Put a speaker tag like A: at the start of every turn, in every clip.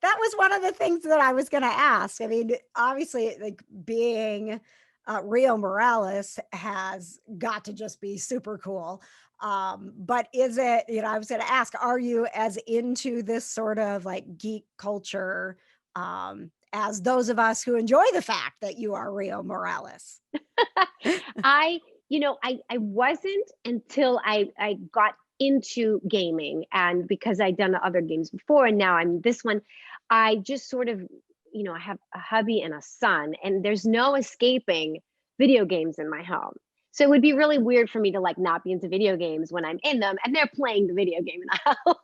A: That was one of the things that I was gonna ask. I mean, obviously, like, being, Rio Morales has got to just be super cool. But is it, I was gonna ask, are you as into this sort of, like, geek culture, as those of us who enjoy the fact that you are Rio Morales?
B: I, I wasn't until I got into gaming, and because I'd done other games before and now I'm this one, I just sort of, I have a hubby and a son, and there's no escaping video games in my home. So it would be really weird for me to like not be into video games when I'm in them and they're playing the video game in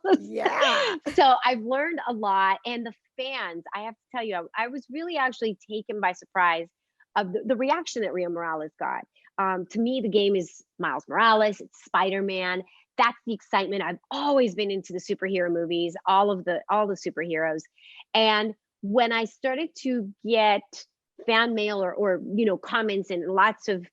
B: the
A: Yeah.
B: house. So I've learned a lot. And the fans, I have to tell you, I was really actually taken by surprise of the reaction that Rio Morales got. To me, the game is Miles Morales, it's Spider-Man. That's the excitement. I've always been into the superhero movies, all the superheroes. And when I started to get fan mail or comments and lots of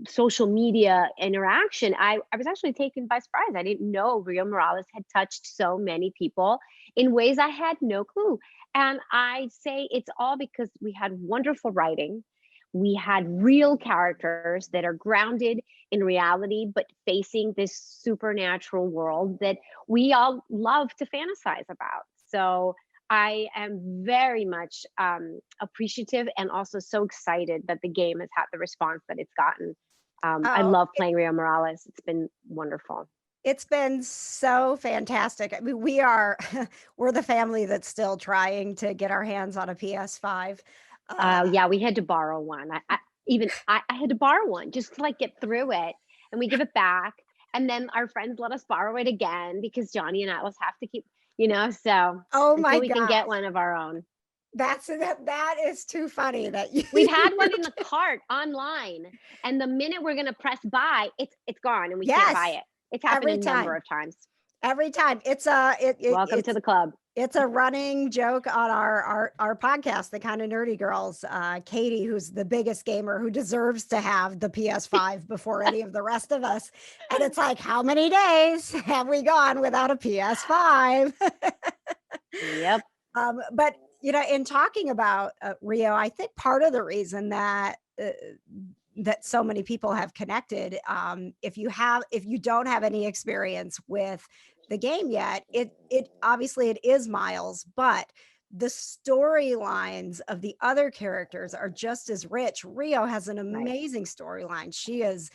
B: social media interaction, I was actually taken by surprise. I didn't know Rio Morales had touched so many people in ways I had no clue. And I say it's all because we had wonderful writing. We had real characters that are grounded in reality, but facing this supernatural world that we all love to fantasize about. So I am very much appreciative and also so excited that the game has had the response that it's gotten. I
A: Oh,
B: love playing Rio Morales. It's been wonderful.
A: it's been so fantastic. I mean, we are we're the family that's still trying to get our hands on a PS5.
B: Yeah, we had to borrow one. I had to borrow one just to like get through it, and we give it back, and then our friends let us borrow it again because Johnny and Atlas have to keep, so
A: Oh
B: until
A: my
B: we can
A: god.
B: get one of our own.
A: That is too funny that you
B: We've had one in the cart online, and the minute we're gonna press buy, it's gone and we can't buy
A: Yes,
B: it. It's happened a
A: every
B: number
A: time.
B: of times.
A: Every time. It's a
B: Welcome to the club.
A: it's a running joke on our podcast, The Kinda Nerdy Girls. Katie, who's the biggest gamer, who deserves to have the PS5 before any of the rest of us, and it's like, "How many days have we gone without a PS5?"
B: Yep.
A: But, in talking about, Rio, I think part of the reason that so many people have connected, if you don't have any experience with the game yet, it obviously it is Miles, but the storylines of the other characters are just as rich. Rio has an
B: Right.
A: amazing storyline. She is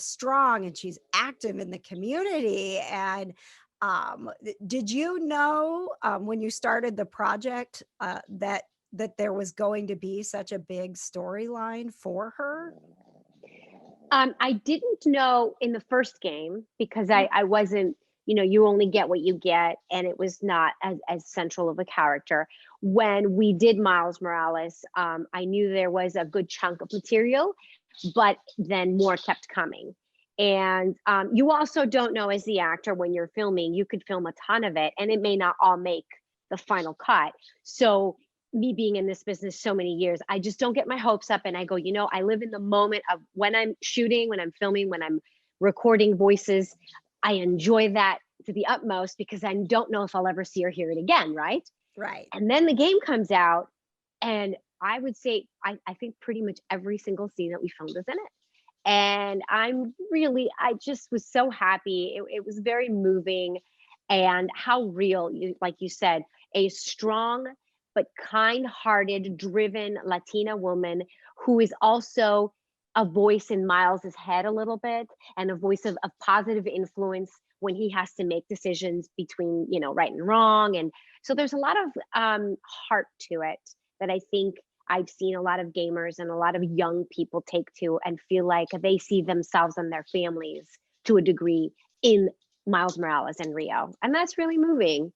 A: strong and she's active in the community. And did you know, when you started the project, that there was going to be such a big storyline for her?
B: I didn't know in the first game because
A: Mhm.
B: I wasn't, you only get what you get, and it was not as central of a character. When we did Miles Morales, I knew there was a good chunk of material, but then more kept coming. And you also don't know as the actor when you're filming, you could film a ton of it, and it may not all make the final cut. So me being in this business so many years, I just don't get my hopes up and I go, I live in the moment of when I'm shooting, when I'm filming, when I'm recording voices. I enjoy that to the utmost because I don't know if I'll ever see or hear it again, right?
A: Right.
B: And then the game comes out, and I would say I think pretty much every single scene that we filmed is in it. And I just was so happy. It was very moving, and how real, like you said, a strong but kind-hearted, driven Latina woman who is also a voice in Miles's head a little bit, and a voice of positive influence when he has to make decisions between, right and wrong. And so there's a lot of heart to it that I think I've seen a lot of gamers and a lot of young people take to and feel like they see themselves and their families to a degree in Miles Morales and Rio. And that's really moving.